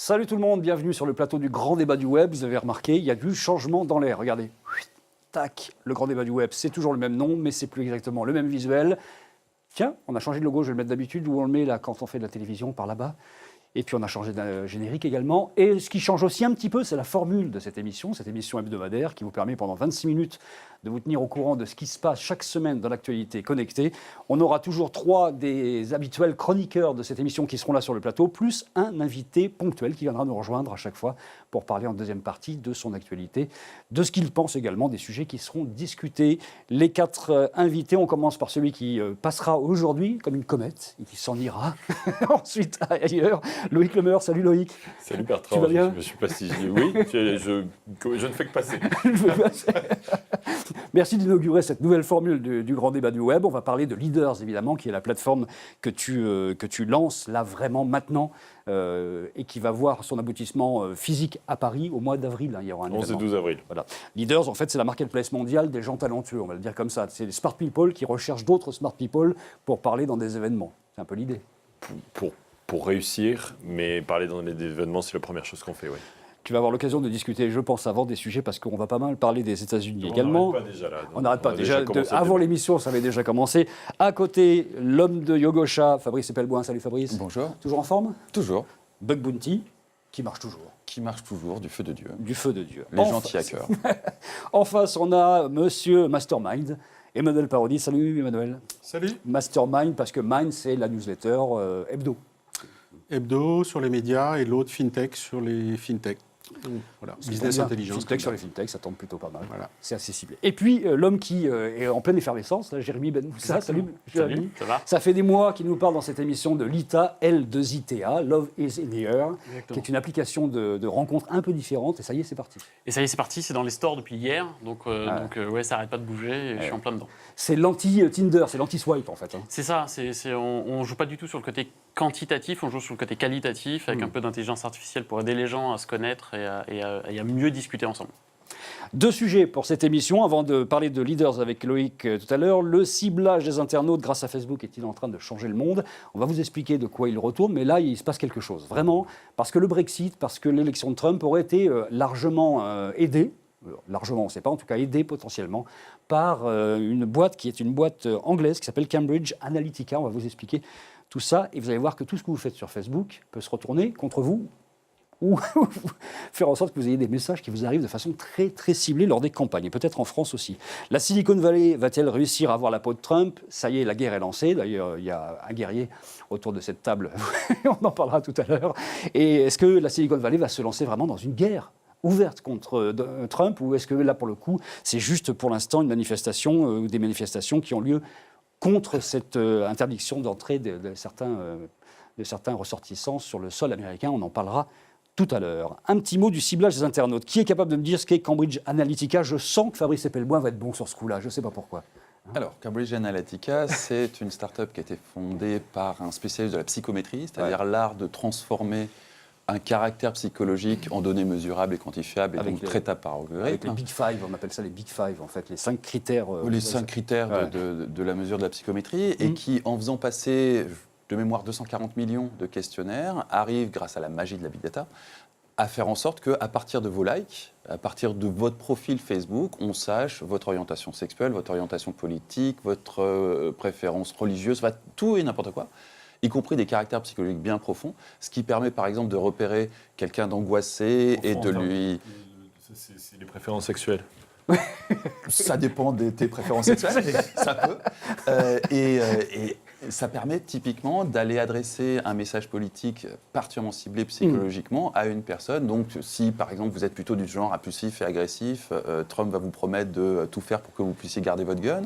Salut tout le monde, bienvenue sur le plateau du grand débat du web. Vous avez remarqué, il y a du changement dans l'air. Regardez, tac, le grand débat du web, c'est toujours le même nom, mais c'est plus exactement le même visuel. Tiens, on a changé de logo, je vais le mettre d'habitude, où on le met là quand on fait de la télévision, par là-bas. Et puis on a changé de générique également. Et ce qui change aussi un petit peu, c'est la formule de cette émission hebdomadaire qui vous permet pendant 26 minutes de vous tenir au courant de ce qui se passe chaque semaine dans l'actualité connectée. On aura toujours 3 des habituels chroniqueurs de cette émission qui seront là sur le plateau, plus un invité ponctuel qui viendra nous rejoindre à chaque fois pour parler en deuxième partie de son actualité, de ce qu'il pense également des sujets qui seront discutés. Les 4 invités, on commence par celui qui passera aujourd'hui comme une comète et qui s'en ira ensuite ailleurs. Loïc Lemeur, salut Loïc. Salut Bertrand, Tu vas bien ? je me suis pas si... Oui, je ne fais que passer. Merci d'inaugurer cette nouvelle formule du grand débat du web. On va parler de Leaders, évidemment, qui est la plateforme que tu lances là vraiment maintenant et qui va voir son aboutissement physique à Paris au mois d'avril. Il y aura un 11 et 12 avril. Voilà. Leaders, en fait, c'est la marketplace mondiale des gens talentueux, on va le dire comme ça. C'est les smart people qui recherchent d'autres smart people pour parler dans des événements. C'est un peu l'idée. Pour réussir, mais parler dans les événements, c'est la première chose qu'on fait, oui. Tu vas avoir l'occasion de discuter, je pense, avant des sujets, parce qu'on va pas mal parler des États-Unis également. On n'arrête pas déjà là. On n'arrête pas déjà. Avant l'émission, ça avait déjà commencé. À côté, l'homme de Yogosha, Fabrice Epelboin. Salut Fabrice. Bonjour. Toujours en forme ? Toujours. Bug Bounty, qui marche toujours. Qui marche toujours, du feu de Dieu. Du feu de Dieu. Les gentils à cœur. En face, on a Monsieur Mastermind, Emmanuel Parodi. Salut Emmanuel. Salut. Mastermind, parce que Mind, c'est la newsletter hebdo. Hebdo sur les médias et l'autre FinTech sur les FinTech. Donc, voilà, business intelligence. FinTech sur les FinTech, ça tombe plutôt pas mal. Voilà. C'est assez ciblé. Et puis, l'homme qui est en pleine effervescence, là, Jérémy Ben Moussa. Salut Jérémy. Ça va ? Ça fait des mois qu'il nous parle dans cette émission de l'ITA, L2ITA, Love is in the Air, qui est une application de rencontres un peu différente. Et ça y est, c'est parti. Et ça y est, c'est parti, c'est dans les stores depuis hier, donc ça arrête pas de bouger et je suis en plein dedans. C'est l'anti-Tinder, c'est l'anti-swipe en fait. C'est ça, on joue pas du tout sur le côté quantitatif, on joue sur le côté qualitatif, avec un peu d'intelligence artificielle pour aider les gens à se connaître et à mieux discuter ensemble. 2 sujets pour cette émission, avant de parler de Leaders avec Loïc tout à l'heure. Le ciblage des internautes grâce à Facebook est-il en train de changer le monde ? On va vous expliquer de quoi il retourne, mais là, il se passe quelque chose. Vraiment, parce que le Brexit, parce que l'élection de Trump aurait été largement aidée, largement on ne sait pas, en tout cas aidée potentiellement, par une boîte qui est une boîte anglaise qui s'appelle Cambridge Analytica. On va vous expliquer tout ça, et vous allez voir que tout ce que vous faites sur Facebook peut se retourner contre vous, ou faire en sorte que vous ayez des messages qui vous arrivent de façon très, très ciblée lors des campagnes, et peut-être en France aussi. La Silicon Valley va-t-elle réussir à avoir la peau de Trump ? Ça y est, la guerre est lancée. D'ailleurs, il y a un guerrier autour de cette table, on en parlera tout à l'heure. Et est-ce que la Silicon Valley va se lancer vraiment dans une guerre ouverte contre Trump, ou est-ce que là, pour le coup, c'est juste pour l'instant une manifestation ou des manifestations qui ont lieu contre cette interdiction d'entrée de certains ressortissants sur le sol américain ? On en parlera tout à l'heure. Un petit mot du ciblage des internautes. Qui est capable de me dire ce qu'est Cambridge Analytica ? Je sens que Fabrice Epelboin va être bon sur ce coup-là, je ne sais pas pourquoi. Alors, Cambridge Analytica, c'est une start-up qui a été fondée par un spécialiste de la psychométrie, c'est-à-dire l'art de transformer un caractère psychologique en données mesurables et quantifiables, et donc traitables par algorithme. Avec les Big Five, on appelle ça les Big Five, en fait, les 5 critères. Les 5 critères de la mesure de la psychométrie, et qui, en faisant passer de mémoire 240 millions de questionnaires, arrivent, grâce à la magie de la big data, à faire en sorte qu'à partir de vos likes, à partir de votre profil Facebook, on sache votre orientation sexuelle, votre orientation politique, votre préférence religieuse, enfin, tout et n'importe quoi, y compris des caractères psychologiques bien profonds, ce qui permet par exemple de repérer quelqu'un d'angoissé et de lui... C'est les préférences sexuelles. Ça dépend de tes préférences sexuelles, ça peut. Et ça permet typiquement d'aller adresser un message politique particulièrement ciblé psychologiquement à une personne. Donc si par exemple vous êtes plutôt du genre impulsif et agressif, Trump va vous promettre de tout faire pour que vous puissiez garder votre gun.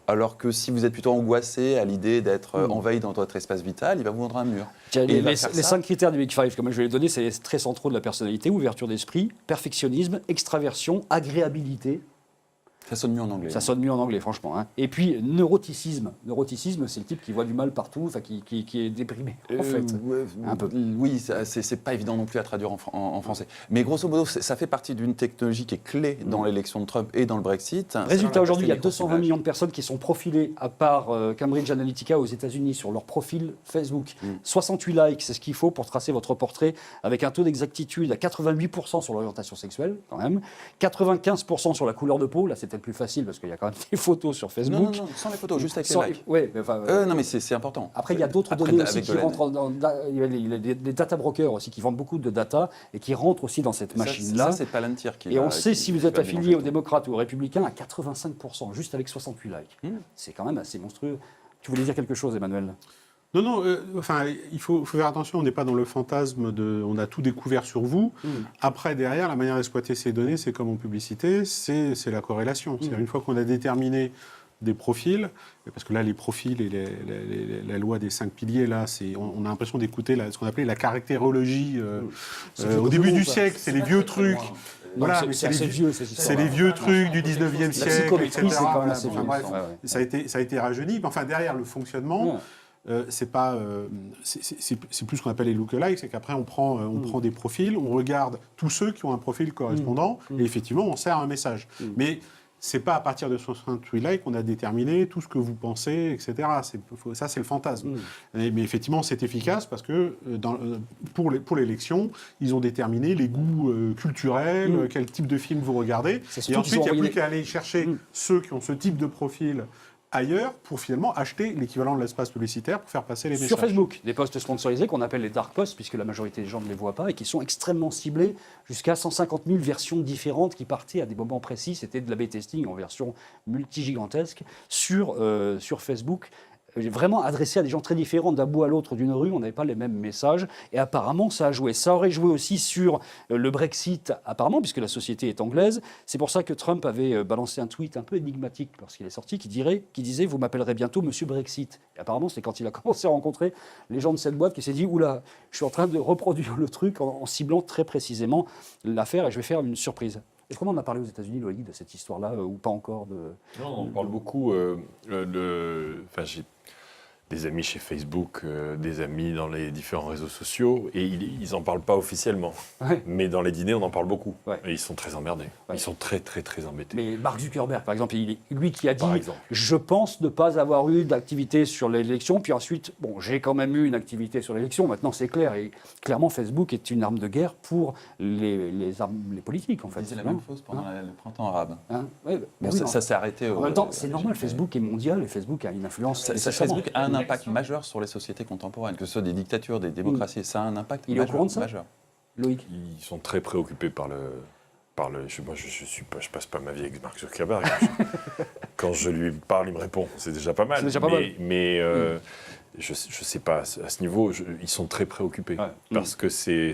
Alors que si vous êtes plutôt angoissé à l'idée d'être envahi dans votre espace vital, il va vous vendre un mur. Les 5 critères du Big Five, comme je vais les donner, c'est les traits centraux de la personnalité: ouverture d'esprit, perfectionnisme, extraversion, agréabilité. Ça sonne mieux en anglais. Ça sonne mieux en anglais, franchement. Hein. Et puis, neuroticisme. Neuroticisme, c'est le type qui voit du mal partout, enfin, qui est déprimé, en fait. Un peu. Oui, c'est pas évident non plus à traduire en français. Mais grosso modo, ça fait partie d'une technologie qui est clé dans l'élection de Trump et dans le Brexit. Résultat, aujourd'hui, il y a 220 millions de personnes qui sont profilées, à part Cambridge Analytica aux États-Unis, sur leur profil Facebook. 68 likes, c'est ce qu'il faut pour tracer votre portrait, avec un taux d'exactitude à 88% sur l'orientation sexuelle, quand même, 95% sur la couleur de peau. Là, c'est peut-être plus facile parce qu'il y a quand même des photos sur Facebook. Non, sans les photos, juste avec Sans les likes. Ouais, mais enfin, Non, mais c'est important. après, il y a d'autres Après, données aussi avec qui de la- rentrent il y a des data brokers aussi qui vendent beaucoup de data et qui rentrent aussi dans cette machine-là. Ça, c'est Palantir qui Et on va- sait qui si vous êtes va affilié mélanger aux tout. démocrates ou aux républicains à 85%, juste avec 68 likes. C'est quand même assez monstrueux. Tu voulais dire quelque chose, Emmanuel? Non, enfin, il faut faire attention, on n'est pas dans le fantasme de on a tout découvert sur vous. Après, derrière, la manière d'exploiter ces données, c'est comme en publicité, c'est la corrélation. C'est-à-dire, une fois qu'on a déterminé des profils, parce que là, les profils et la loi des 5 piliers, là, on a l'impression d'écouter ce qu'on appelait la caractérologie. Au début du siècle, c'est les vieux trucs. Voilà, mais c'est les vieux trucs du 19e siècle, psychométrie, etc. c'est quand même assez Enfin, vieux. bref, Ouais, ouais. ça a été rajeuni. Mais enfin, derrière le fonctionnement, c'est pas, c'est plus ce qu'on appelle les lookalikes, c'est qu'après on prend des profils, on regarde tous ceux qui ont un profil correspondant, et effectivement on sert un message. Mais c'est pas à partir de 68 likes qu'on a déterminé tout ce que vous pensez, etc. Ça, c'est le fantasme. Mais effectivement, c'est efficace parce que pour l'élection, ils ont déterminé les goûts culturels, quel type de film vous regardez. Et ensuite, il n'y a plus qu'à aller chercher ceux qui ont ce type de profil ailleurs pour finalement acheter l'équivalent de l'espace publicitaire pour faire passer les messages. Sur Facebook, des posts sponsorisés qu'on appelle les dark posts, puisque la majorité des gens ne les voient pas, et qui sont extrêmement ciblés, jusqu'à 150 000 versions différentes qui partaient à des moments précis. C'était de l'A/B testing en version multigigantesque sur Facebook. Vraiment adressé à des gens très différents d'un bout à l'autre d'une rue, on n'avait pas les mêmes messages, et apparemment ça a joué. Ça aurait joué aussi sur le Brexit, apparemment, puisque la société est anglaise. C'est pour ça que Trump avait balancé un tweet un peu énigmatique lorsqu'il est sorti, qui disait « Vous m'appellerez bientôt Monsieur Brexit ». Et apparemment, c'est quand il a commencé à rencontrer les gens de cette boîte qu'il s'est dit « Oula, je suis en train de reproduire le truc en ciblant très précisément l'affaire, et je vais faire une surprise ». Est-ce qu'on en a parlé aux États-Unis, Loïc, de cette histoire-là, ou pas encore Non, on en parle beaucoup. Enfin, j'ai des amis chez Facebook, des amis dans les différents réseaux sociaux, et ils n'en parlent pas officiellement. Ouais. Mais dans les dîners, on en parle beaucoup. Ouais. Et ils sont très emmerdés. Ouais. Ils sont très, très, très embêtés. Mais Mark Zuckerberg, par exemple, lui qui a dit Par exemple. « Je pense ne pas avoir eu d'activité sur l'élection », puis ensuite, bon, j'ai quand même eu une activité sur l'élection, maintenant c'est clair. Et clairement, Facebook est une arme de guerre pour les politiques, en fait. On disait la Non même chose pendant le printemps arabe. Hein ouais, Bon, oui, non. ça s'est arrêté. En même temps, c'est normal, Facebook est mondial et Facebook a une influence. Facebook a un impact majeur sur les sociétés contemporaines, que ce soit des dictatures, des démocraties. Ça a un impact Il est au majeur. courant de ça majeur. Loïc. Ils sont très préoccupés par le. Je passe pas ma vie avec Mark Zuckerberg. Quand je lui parle, il me répond. C'est déjà pas mal. C'est déjà pas mal. Mais je sais pas, à ce niveau, ils sont très préoccupés. Ouais. Parce que c'est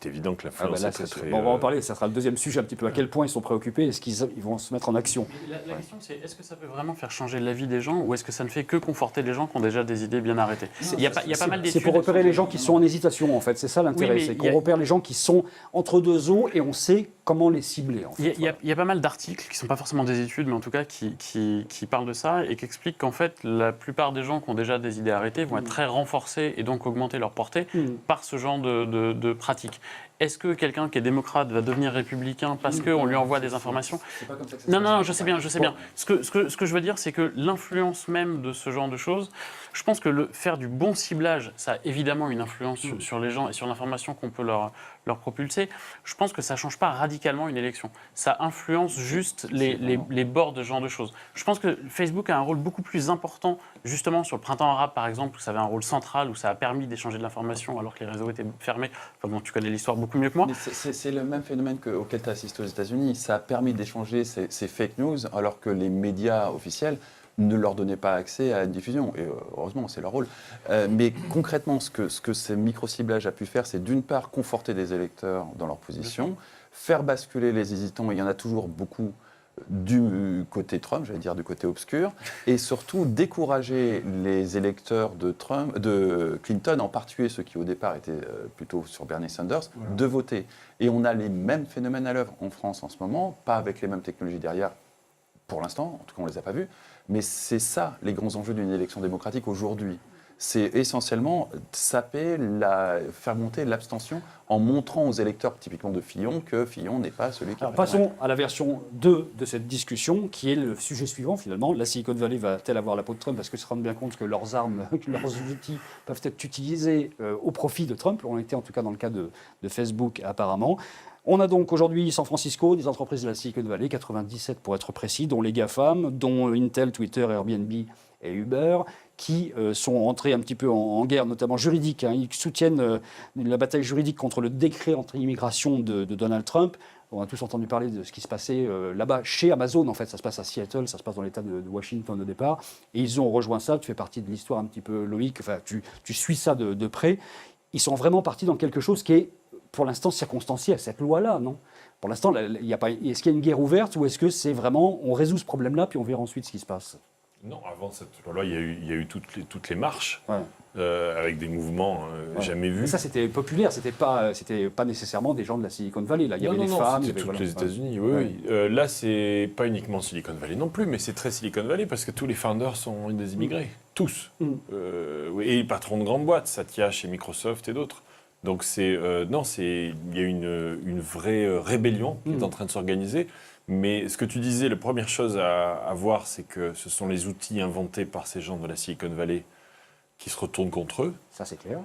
évident que Ah bah l'influence là, est très, très, bon, on va en parler, ça sera le deuxième sujet un petit peu. À quel point ils sont préoccupés, est-ce qu'ils vont se mettre en action? La question, c'est est-ce que ça peut vraiment faire changer l'avis des gens ou est-ce que ça ne fait que conforter les gens qui ont déjà des idées bien arrêtées? Il y a pas mal d'études. C'est pour repérer les gens qui sont en hésitation, en fait. C'est ça l'intérêt. Oui, mais c'est il qu'on y a- repère les gens qui sont entre deux eaux et on sait comment les cibler. En fait. Il y a pas mal d'articles qui ne sont pas forcément des études, mais en tout cas qui parlent de ça et qui expliquent qu'en fait, la plupart des gens qui ont déjà des idées arrêtées vont être très renforcés et donc augmenter leur portée par ce genre de pratiques. Est-ce que quelqu'un qui est démocrate va devenir républicain parce qu'on lui envoie des informations? Non, je sais bien. Ce que je veux dire, c'est que l'influence même de ce genre de choses, je pense que faire du bon ciblage, ça a évidemment une influence sur les gens et sur l'information qu'on peut leur propulser. Je pense que ça ne change pas radicalement une élection. Ça influence juste les bords de ce genre de choses. Je pense que Facebook a un rôle beaucoup plus important, justement sur le printemps arabe, par exemple, où ça avait un rôle central, où ça a permis d'échanger de l'information alors que les réseaux étaient fermés. Enfin bon, tu connais l'histoire beaucoup mieux que moi. Mais c'est le même phénomène auquel tu as assisté aux États-Unis. Ça a permis d'échanger ces fake news alors que les médias officiels ne leur donnaient pas accès à la diffusion. Et heureusement, c'est leur rôle. Mais concrètement, ce que ce micro-ciblage a pu faire, c'est d'une part conforter des électeurs dans leur position, faire basculer les hésitants, et il y en a toujours beaucoup du côté Trump, j'allais dire du côté obscur, et surtout décourager les électeurs de Clinton, en particulier ceux qui au départ étaient plutôt sur Bernie Sanders, de voter. Et on a les mêmes phénomènes à l'œuvre en France en ce moment, pas avec les mêmes technologies derrière, pour l'instant, en tout cas on ne les a pas vus, mais c'est ça les grands enjeux d'une élection démocratique aujourd'hui. C'est essentiellement faire monter l'abstention en montrant aux électeurs, typiquement de Fillon, que Fillon n'est pas celui qui... Alors, passons à la version 2 de cette discussion, qui est le sujet suivant finalement. La Silicon Valley va-t-elle avoir la peau de Trump parce qu'ils se rendent bien compte que leurs armes, leurs outils peuvent être utilisés au profit de Trump. On était en tout cas dans le cas de Facebook apparemment. On a donc aujourd'hui San Francisco, des entreprises de la Silicon Valley, 97 pour être précis, dont les GAFAM, dont Intel, Twitter, Airbnb et Uber, qui sont entrés un petit peu en guerre, notamment juridique. Ils soutiennent la bataille juridique contre le décret anti-immigration de Donald Trump. On a tous entendu parler de ce qui se passait là-bas chez Amazon, en fait. Ça se passe à Seattle, ça se passe dans l'État de Washington au départ. Et ils ont rejoint ça. Tu fais partie de l'histoire un petit peu, Loïc. Enfin, tu suis ça de près. Ils sont vraiment partis dans quelque chose qui est, pour l'instant, circonstanciel, cette loi-là, non ? Pour l'instant, il y a pas. Est-ce qu'il y a une guerre ouverte ou est-ce que c'est vraiment, on résout ce problème-là, puis on verra ensuite ce qui se passe ? Non, avant cette loi, il y a eu toutes les marches, Ouais. avec des mouvements jamais vus. Mais ça, c'était populaire, c'était pas nécessairement des gens de la Silicon Valley. Là. Il y avait des femmes. C'était toutes les États-Unis, oui. Ouais. Oui. Là, c'est pas uniquement Silicon Valley non plus, mais c'est très Silicon Valley parce que tous les founders sont des immigrés, tous. Oui, et les patrons de grandes boîtes, Satya chez Microsoft et d'autres. Donc il y a une vraie rébellion qui est en train de s'organiser. Mais ce que tu disais, la première chose à voir, c'est que ce sont les outils inventés par ces gens de la Silicon Valley qui se retournent contre eux, Ça, c'est clair.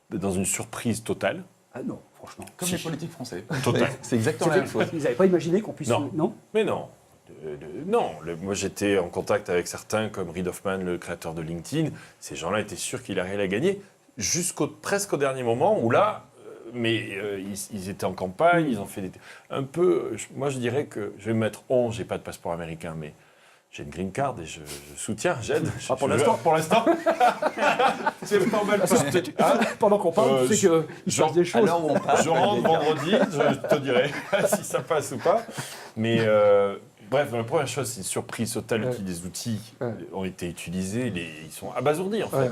dans une surprise totale. Ah non, franchement. Comme les politiques français. Total. C'est exactement la même chose. Ils n'avaient pas imaginé qu'on puisse... Non. Mais non. Non, moi j'étais en contact avec certains comme Reid Hoffman, le créateur de LinkedIn. Ces gens-là étaient sûrs qu'il allait la gagner presque au dernier moment où là, ils étaient en campagne, ils ont fait un peu. Moi je dirais que je vais me mettre j'ai pas de passeport américain, mais j'ai une green card et je soutiens, j'aide. pour l'instant. Pour l'instant. C'est pas mal. Pendant qu'on parle, tu sais qu'il se passe des choses. Alors où on parle, Je rentre vendredi, je te dirai si ça passe ou pas. Mais bref, la première chose, c'est une surprise totale que des outils ont été utilisés. Ils sont abasourdis, en fait. Ouais.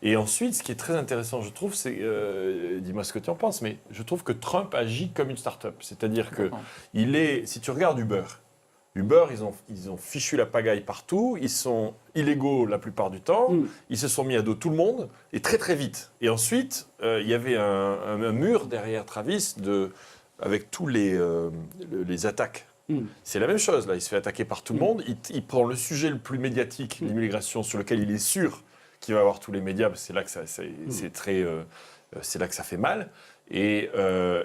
Et ensuite, ce qui est très intéressant, je trouve, c'est... dis-moi ce que tu en penses, mais je trouve que Trump agit comme une start-up. C'est-à-dire que si tu regardes Uber, ils ont fichu la pagaille partout, ils sont illégaux la plupart du temps, ils se sont mis à dos tout le monde, et très très vite. Et ensuite, il y avait un mur derrière Travis avec tous les attaques. C'est la même chose, là, il se fait attaquer par tout le monde, il prend le sujet le plus médiatique, l'immigration, sur lequel il est sûr qu'il va avoir tous les médias, parce que c'est là que c'est là que ça fait mal. Et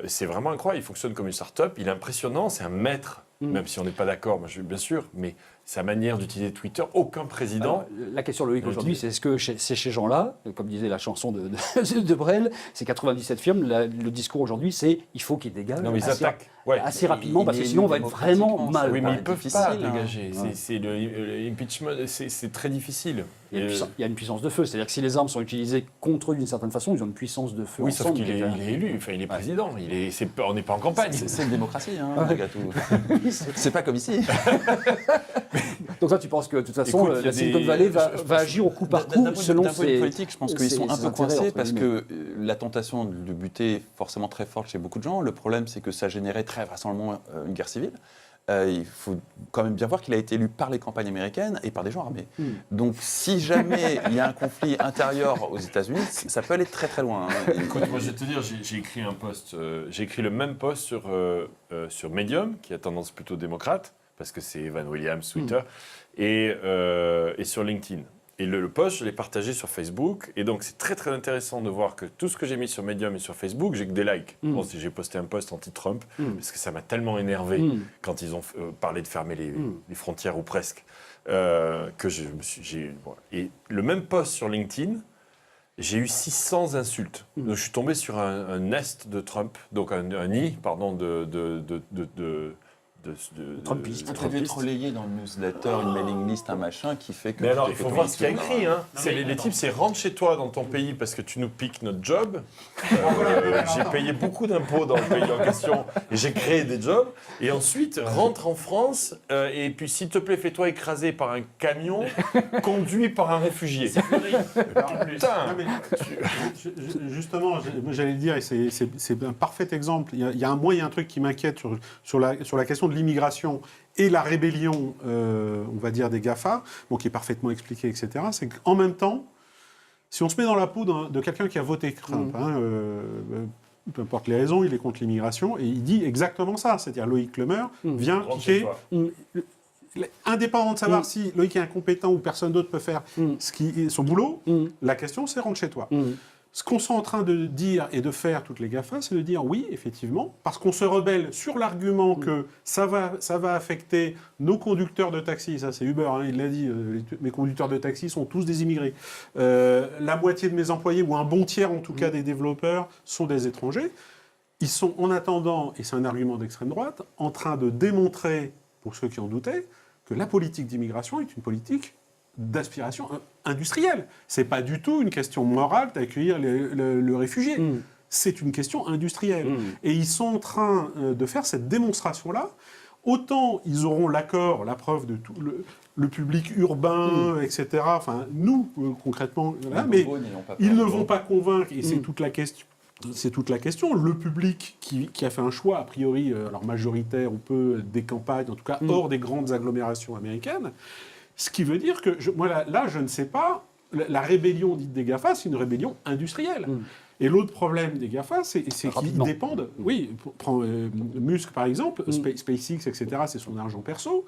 c'est vraiment incroyable, il fonctionne comme une start-up, il est impressionnant, c'est un maître, même si on n'est pas d'accord, bien sûr, mais sa manière d'utiliser Twitter, aucun président... Alors, la question, Loïc, aujourd'hui, c'est est-ce que c'est ces gens-là, comme disait la chanson de Brel, c'est 97 firmes, le discours aujourd'hui, c'est il faut qu'ils dégagent Non, mais ils attaquent. assez rapidement, parce que sinon on va être vraiment mal. Oui, mais ils ne peuvent pas difficile, dégager. C'est l'impeachment, c'est très difficile. Il y a une puissance de feu, c'est-à-dire que si les armes sont utilisées contre eux d'une certaine façon, ils ont une puissance de feu Oui, sauf ensemble. qu'il est élu, enfin, il est président, on n'est pas en campagne. C'est une démocratie, malgré tout. C'est pas comme ici. Donc toi, tu penses que de toute façon, Écoute, la Silicon Valley va agir au coup par coup selon D'un point de vue ses... politique, je pense qu'ils sont un ses peu intérêts, coincés entre parce guillemets. que la tentation de buter est forcément très forte chez beaucoup de gens. Le problème, c'est que ça générait très vraisemblablement une guerre civile. Il faut quand même bien voir qu'il a été élu par les campagnes américaines et par des gens armés. Donc, si jamais il y a un conflit intérieur aux États-Unis, ça peut aller très très loin. Écoute, moi je vais te dire, j'ai écrit un post, j'ai écrit le même post sur Medium, qui a tendance plutôt démocrate, parce que c'est Evan Williams, Twitter, et sur LinkedIn. Et le post, je l'ai partagé sur Facebook. Et donc, c'est très, très intéressant de voir que tout ce que j'ai mis sur Medium et sur Facebook, j'ai que des likes. Bon, j'ai posté un post anti-Trump, parce que ça m'a tellement énervé quand ils ont parlé de fermer les frontières, ou presque, que Et le même post sur LinkedIn, j'ai eu 600 insultes. Donc, je suis tombé sur un nest de Trump, donc un nid, pardon, Trumpiste. Tu avais relayé dans le newsletter une mailing list, un machin qui fait que... Mais alors, il faut voir ce qu'il y a écrit. Hein. Les types, c'est rentre chez toi dans ton pays parce que tu nous piques notre job. J'ai payé beaucoup d'impôts dans le pays en question et j'ai créé des jobs. Et ensuite, rentre en France et puis, s'il te plaît, fais-toi écraser par un camion conduit par un réfugié. Putain. Non, mais justement, j'allais le dire, et c'est un parfait exemple. Il y a un truc qui m'inquiète sur la question de l'immigration et la rébellion, on va dire, des GAFA, qui est parfaitement expliquée, etc., c'est qu'en même temps, si on se met dans la peau de quelqu'un qui a voté Trump, peu importe les raisons, il est contre l'immigration, et il dit exactement ça, c'est-à-dire Loïc Lemer vient piquer... Indépendant de savoir si Loïc est incompétent ou personne d'autre peut faire son boulot, la question c'est rentre chez toi. Ce qu'on est en train de dire et de faire toutes les GAFA, c'est de dire oui, effectivement, parce qu'on se rebelle sur l'argument que ça va affecter nos conducteurs de taxi, ça c'est Uber, il l'a dit, mes conducteurs de taxi sont tous des immigrés. La moitié de mes employés, ou un bon tiers en tout cas des développeurs, sont des étrangers. Ils sont en attendant, et c'est un argument d'extrême droite, en train de démontrer, pour ceux qui en doutaient, que la politique d'immigration est une politique d'aspiration industrielle. C'est pas du tout une question morale d'accueillir le réfugié. C'est une question industrielle. Et ils sont en train de faire cette démonstration-là. Autant ils auront l'accord, la preuve de tout le public urbain, etc. Enfin, nous, concrètement, voilà, mais ils ne vont pas convaincre, et c'est toute la question. C'est toute la question. Le public qui a fait un choix, a priori, alors majoritaire ou peu, des campagnes, en tout cas hors des grandes agglomérations américaines, ce qui veut dire que, moi là, je ne sais pas, la rébellion dite des GAFA, c'est une rébellion industrielle. Et l'autre problème des GAFA, c'est qu'ils dépendent... Oui, prends Musk par exemple, SpaceX, etc., c'est son argent perso,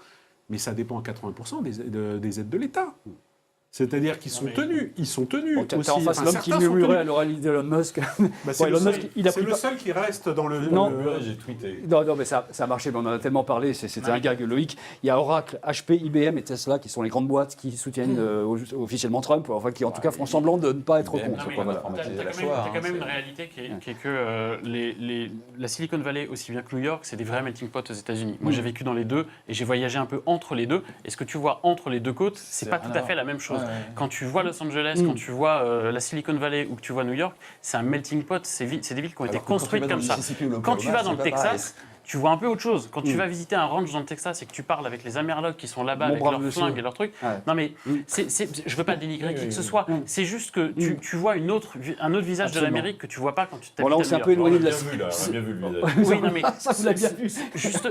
mais ça dépend à 80% des aides de l'État. C'est-à-dire qu'ils sont tenus. Ils sont tenus. Bon, t'as en face l'homme qui murmurait à l'oreille d'Elon Musk. C'est le seul qui reste dans le... Non, j'ai tweeté. Non, mais ça a marché, mais on en a tellement parlé, c'était un gag, Loïc. Il y a Oracle, HP, IBM et Tesla qui sont les grandes boîtes qui soutiennent officiellement Trump, enfin qui en tout cas font semblant de ne pas être contre. T'as quand même une réalité qui est que la Silicon Valley, aussi bien que New York, c'est des vrais melting pots aux États-Unis. Moi, j'ai vécu dans les deux et j'ai voyagé un peu entre les deux. Et ce que tu vois entre les deux côtes, c'est pas tout à fait la même chose. Quand tu vois Los Angeles, quand tu vois la Silicon Valley ou que tu vois New York, c'est un melting pot, c'est des villes qui ont été construites comme ça. Quand tu vas dans le Texas, tu vois un peu autre chose. Quand tu vas visiter un ranch dans le Texas et que tu parles avec les Amerlocs qui sont là-bas avec leurs flingues et leurs trucs, non mais je veux pas dénigrer qui que ce soit, c'est juste que tu vois un autre visage de l'Amérique que tu vois pas quand tu t'habites à New York. Bon là on s'est un peu éloigné de la... On a bien vu le visage. Oui, non mais ça vous l'avez bien vu.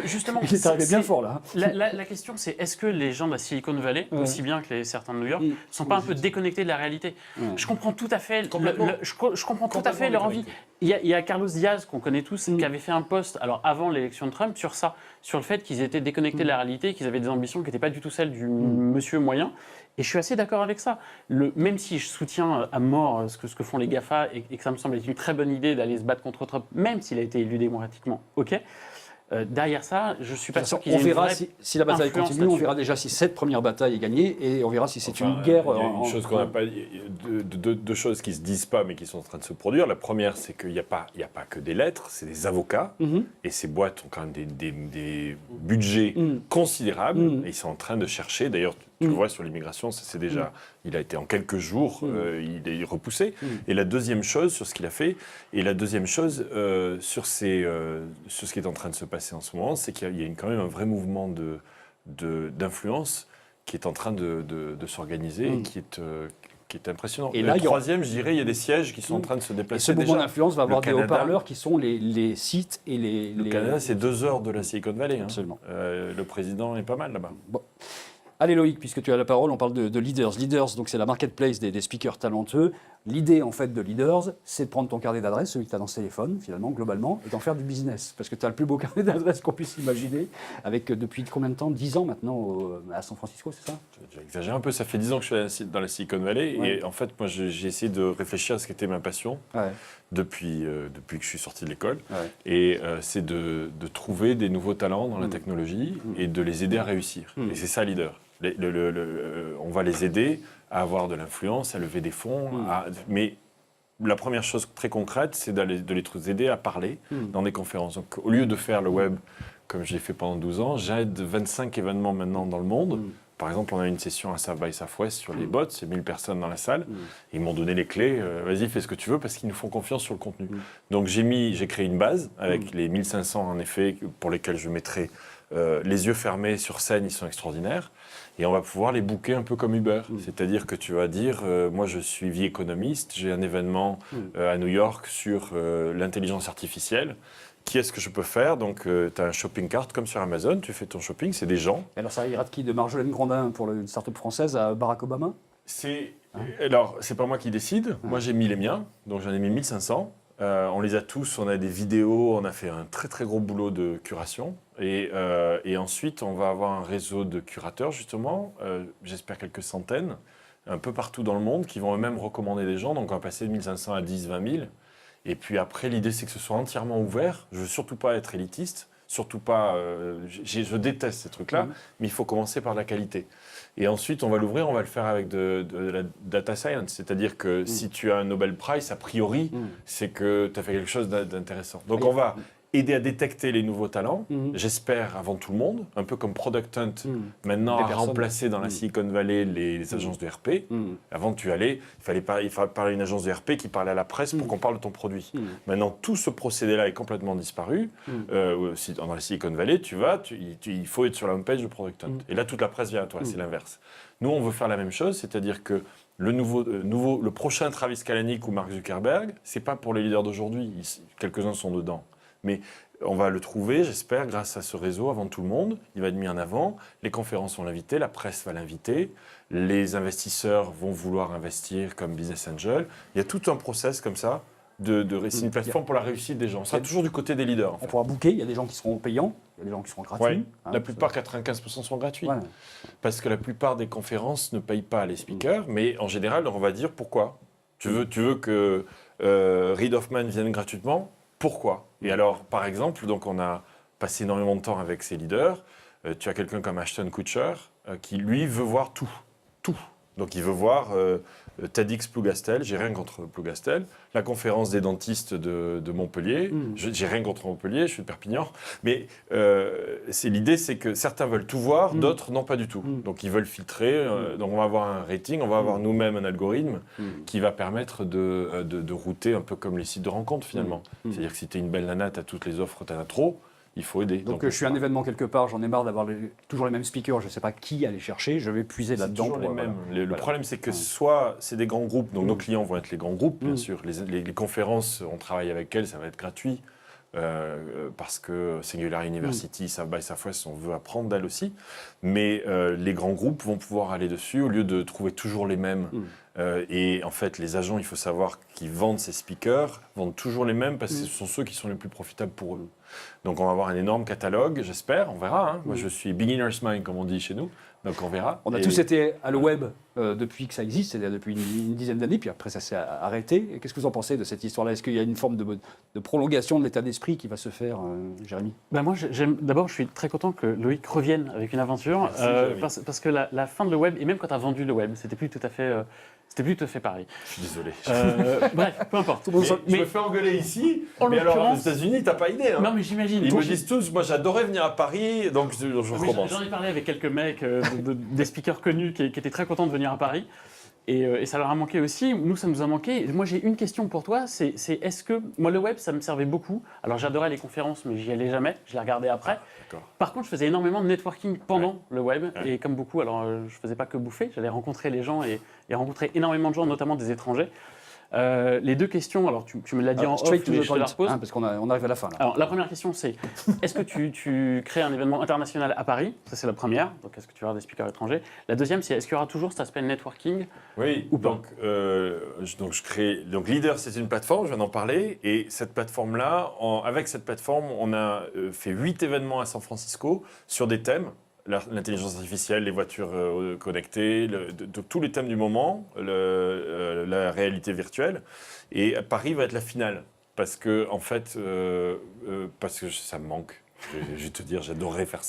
Justement, il est arrivé bien fort là. La question c'est est-ce que les gens de la Silicon Valley, aussi bien que certains de New York, sont pas un peu déconnectés de la réalité? Je comprends tout à fait je comprends tout à fait leur envie. Il y a Carlos Diaz qu'on connaît tous qui avait fait un post alors avant l'élection de Trump sur ça, sur le fait qu'ils étaient déconnectés de la réalité, qu'ils avaient des ambitions qui n'étaient pas du tout celles du monsieur moyen. Et je suis assez d'accord avec ça. Même si je soutiens à mort ce que font les GAFA et que ça me semble être une très bonne idée d'aller se battre contre Trump, même s'il a été élu démocratiquement, ok. Derrière ça, je suis pas sûr qu'ils aient une vraie si la bataille continue, on verra déjà si cette première bataille est gagnée et on verra si c'est une guerre. Il y a une chose qu'on n'a pas, deux choses qui se disent pas mais qui sont en train de se produire. La première, c'est qu'il n'y a pas que des lettres, c'est des avocats et ces boîtes ont quand même des budgets considérables et ils sont en train de chercher. D'ailleurs, tu le vois sur l'immigration, c'est déjà, il a été en quelques jours, il est repoussé. Et la deuxième chose sur ce qu'il a fait, et la deuxième chose sur ce qui est en train de se passer en ce moment, c'est qu'il y a quand même un vrai mouvement d'influence qui est en train de s'organiser et qui est impressionnant. Et là, le troisième, je dirais, il y a des sièges qui sont en train de se déplacer. Et ce mouvement d'influence va avoir des haut-parleurs qui sont les sites et les... Le Canada, c'est 2 heures de la Silicon Valley. Absolument. Le président est pas mal là-bas. Bon. Allez Loïc, puisque tu as la parole, on parle de Leaders. Leaders, donc c'est la marketplace des speakers talentueux. L'idée en fait de Leaders, c'est de prendre ton carnet d'adresses, celui que tu as dans ce téléphone, finalement, globalement, et d'en faire du business. Parce que tu as le plus beau carnet d'adresses qu'on puisse imaginer, avec depuis combien de temps? 10 ans maintenant à San Francisco, c'est ça? J'exagère un peu, ça fait 10 ans que je suis dans la Silicon Valley, et en fait, moi j'ai essayé de réfléchir à ce qu'était ma passion depuis que je suis sorti de l'école. Et c'est de trouver des nouveaux talents dans la technologie et de les aider à réussir. Et c'est ça, Leader. On va les aider à avoir de l'influence, à lever des fonds. Mais la première chose très concrète, c'est de les aider à parler dans des conférences. Donc, au lieu de faire le web comme je l'ai fait pendant 12 ans, j'aide 25 événements maintenant dans le monde. Par exemple, on a une session à South by Southwest sur les bots, c'est 1000 personnes dans la salle. Ils m'ont donné les clés, vas-y, fais ce que tu veux, parce qu'ils nous font confiance sur le contenu. Donc j'ai créé une base avec les 1500, en effet, pour lesquels je mettrai les yeux fermés sur scène, ils sont extraordinaires. Et on va pouvoir les booker un peu comme Uber. C'est-à-dire que tu vas dire, moi je suis vie économiste, j'ai un événement à New York sur l'intelligence artificielle. qui est-ce que je peux faire? Donc, tu as un shopping cart comme sur Amazon, tu fais ton shopping, c'est des gens. Et alors, ça ira de qui? De Marjolaine Grandin pour une start-up française à Barack Obama? Alors, c'est pas moi qui décide. Moi, j'ai mis les miens, donc j'en ai mis 1500. On les a tous, on a des vidéos, on a fait un très très gros boulot de curation. Et ensuite, on va avoir un réseau de curateurs, justement, j'espère quelques centaines, un peu partout dans le monde, qui vont eux-mêmes recommander des gens. Donc, on va passer de 1500 à 10, 20 000. Et puis après, l'idée, c'est que ce soit entièrement ouvert. Je veux surtout pas être élitiste, surtout pas... je déteste ces trucs-là, mais il faut commencer par la qualité. Et ensuite, on va l'ouvrir, on va le faire avec de la data science. C'est-à-dire que si tu as un Nobel Prize, a priori, c'est que tu as fait quelque chose d'intéressant. Donc, on va aider à détecter les nouveaux talents, j'espère, avant tout le monde, un peu comme Product Hunt, maintenant à remplacer dans la Silicon Valley les agences de RP. Avant, tu allais, il fallait parler à une agence de RP qui parlait à la presse pour qu'on parle de ton produit. Maintenant, tout ce procédé-là est complètement disparu. Dans la Silicon Valley, il faut être sur la homepage de Product Hunt. Et là, toute la presse vient à toi, c'est l'inverse. Nous, on veut faire la même chose, c'est-à-dire que le prochain Travis Kalanick ou Mark Zuckerberg, c'est pas pour les leaders d'aujourd'hui. Quelques-uns sont dedans. Mais on va le trouver, j'espère, grâce à ce réseau avant tout le monde. Il va être mis en avant. Les conférences vont l'inviter, la presse va l'inviter. Les investisseurs vont vouloir investir comme Business Angel. Il y a tout un process comme ça. C'est une plateforme pour la réussite des gens. On sera toujours du côté des leaders. En fait. On pourra booker, il y a des gens qui seront payants, il y a des gens qui seront gratuits. Ouais, la plupart, 95% sont gratuits. Voilà. Parce que la plupart des conférences ne payent pas les speakers, mais en général, on va dire pourquoi. Tu veux que Reid Hoffman vienne gratuitement? Pourquoi? Et alors, par exemple, donc on a passé énormément de temps avec ces leaders. Tu as quelqu'un comme Ashton Kutcher qui, lui, veut voir tout. Tout. Donc, il veut voir TEDx Plougastel, j'ai rien contre Plougastel, la conférence des dentistes de Montpellier, j'ai rien contre Montpellier, je suis de Perpignan, mais l'idée, c'est que certains veulent tout voir, d'autres non, pas du tout. Donc, ils veulent filtrer, donc on va avoir un rating, on va avoir nous-mêmes un algorithme qui va permettre de router un peu comme les sites de rencontres, finalement. C'est-à-dire que si tu es une belle nana, tu as toutes les offres, tu en as trop. Il faut aider. Donc je suis un événement quelque part, j'en ai marre d'avoir toujours les mêmes speakers, je ne sais pas qui aller chercher, je vais puiser là-dedans. Toujours les mêmes. Le problème, c'est que soit c'est des grands groupes, donc nos clients vont être les grands groupes, bien sûr. Les conférences, on travaille avec elles, ça va être gratuit. Parce que Singular University, South by Southwest, on veut apprendre d'elles aussi. Mais les grands groupes vont pouvoir aller dessus au lieu de trouver toujours les mêmes. Et en fait, les agents, il faut savoir qu'ils vendent ces speakers, vendent toujours les mêmes parce que ce sont ceux qui sont les plus profitables pour eux. Donc on va avoir un énorme catalogue, j'espère, on verra. Moi, je suis beginner's mind, comme on dit chez nous. Donc on verra. On a tous été à le web depuis que ça existe, c'est-à-dire depuis une dizaine d'années, puis après ça s'est arrêté. Qu'est-ce que vous en pensez de cette histoire-là? Est-ce qu'il y a une forme de prolongation de l'état d'esprit qui va se faire, Jérémy? Moi, d'abord, je suis très content que Loïc revienne avec une aventure, parce que la fin de le web, et même quand tu as vendu le web, c'était plus tout à fait pareil. Je suis désolé. Bref, peu importe. Je me fais engueuler ici, mais alors aux États-Unis, t'as pas idée. Hein. Non, mais j'imagine. Ils me disent tous, moi j'adorais venir à Paris, donc je recommence. J'en ai parlé avec quelques mecs, des speakers connus qui étaient très contents de venir à Paris. Et ça leur a manqué aussi. Nous, ça nous a manqué. Moi, j'ai une question pour toi. C'est est-ce que... Moi, le web, ça me servait beaucoup. Alors, j'adorais les conférences, mais j'y allais jamais. Je les regardais après. Par contre, je faisais énormément de networking pendant le web. Et comme beaucoup, alors, je faisais pas que bouffer. J'allais rencontrer les gens et rencontrer énormément de gens, notamment des étrangers. Les deux questions, alors tu me l'as dit en off, mais je te la repose. Parce qu'on arrive à la fin. Là. Alors, la première question, c'est est-ce que tu crées un événement international à Paris? Ça, c'est la première. Donc, est-ce que tu auras des speakers étrangers? La deuxième, c'est est-ce qu'il y aura toujours cet aspect networking? Oui, ou pas? Donc, je crée. Donc, Leader, c'est une plateforme, je viens d'en parler. Et cette plateforme-là, avec cette plateforme, on a fait 8 événements à San Francisco sur des thèmes. L'intelligence artificielle, les voitures connectées, tous les thèmes du moment, la réalité virtuelle. Et Paris va être la finale. Parce que, en fait, parce que ça me manque. Je vais te dire, j'adore faire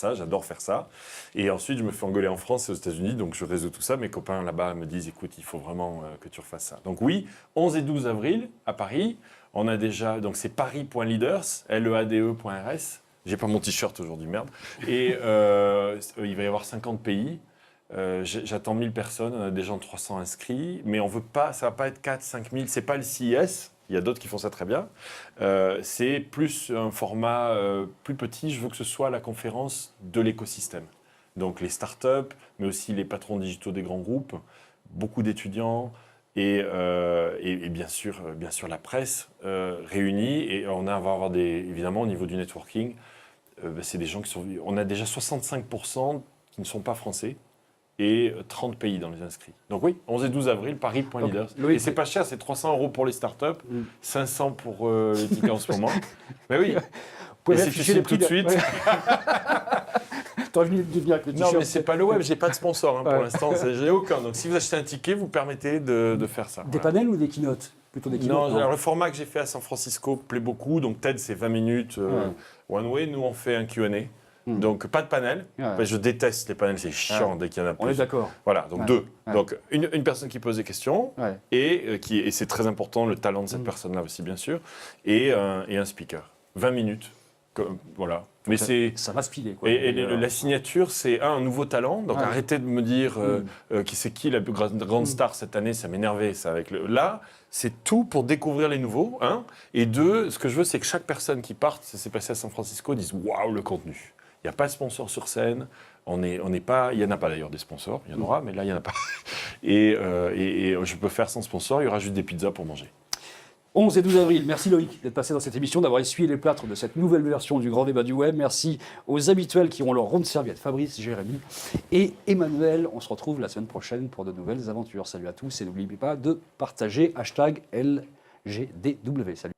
ça. Et ensuite, je me fais engueuler en France et aux États-Unis, donc je résous tout ça. Mes copains là-bas me disent, écoute, il faut vraiment que tu refasses ça. Donc oui, 11 et 12 avril à Paris. On a déjà, donc c'est paris.leaders, leade.rs. J'ai pas mon t-shirt aujourd'hui, merde. Et il va y avoir 50 pays. J'attends 1000 personnes, on a déjà 300 inscrits. Mais on veut pas, ça va pas être 4, 5 000. C'est pas le CIS. Il y a d'autres qui font ça très bien. C'est plus un format plus petit. Je veux que ce soit la conférence de l'écosystème. Donc les startups, mais aussi les patrons digitaux des grands groupes, beaucoup d'étudiants, et bien sûr la presse réunie. Et va avoir évidemment au niveau du networking, c'est des gens qui sont. On a déjà 65% qui ne sont pas français et 30 pays dans les inscrits. Donc oui, 11 et 12 avril, Paris.leaders. Loïc, Et c'est pas cher, c'est 300 € pour les startups, 500 pour les tickets en ce moment. Mais oui, Vous pouvez et c'est afficher les tout de prix suite. Ouais. T'as envie de venir avec le Non, t-shirt. mais c'est pas le web, j'ai pas de sponsor pour Ouais. l'instant, j'ai aucun. Donc si vous achetez un ticket, vous permettez de faire ça. Des Voilà. panels ou des keynotes? Plutôt des Non, keynotes. alors le format que j'ai fait à San Francisco plaît beaucoup. Donc TED, c'est 20 minutes one way. Nous, on fait un Q&A. Donc pas de panel. Ouais. Parce que je déteste les panels, c'est chiant dès qu'il y en a plus. On est d'accord. Voilà, donc Ouais. 2. Ouais. Donc une personne qui pose des questions Ouais. et c'est très important, le talent de cette personne-là aussi, bien sûr, et un speaker. 20 minutes. Voilà. Mais Ça va se piler. Quoi. Et la signature, c'est un nouveau talent. Donc Ouais. arrêtez de me dire c'est qui la plus grande star cette année, ça m'énervait. Ça, là, c'est tout pour découvrir les nouveaux. Et 2, ce que je veux, c'est que chaque personne qui parte, ça s'est passé à San Francisco, dise waouh, le contenu. Il n'y a pas de sponsor sur scène. Il n'y en a pas d'ailleurs des sponsors. Il y en aura, mais là, il n'y en a pas. Et je peux faire sans sponsor. Il y aura juste des pizzas pour manger. 11 et 12 avril, merci Loïc d'être passé dans cette émission, d'avoir essuyé les plâtres de cette nouvelle version du Grand Débat du Web. Merci aux habituels qui ont leur ronde serviette, Fabrice, Jérémy et Emmanuel. On se retrouve la semaine prochaine pour de nouvelles aventures. Salut à tous et n'oubliez pas de partager #LGDW. Salut.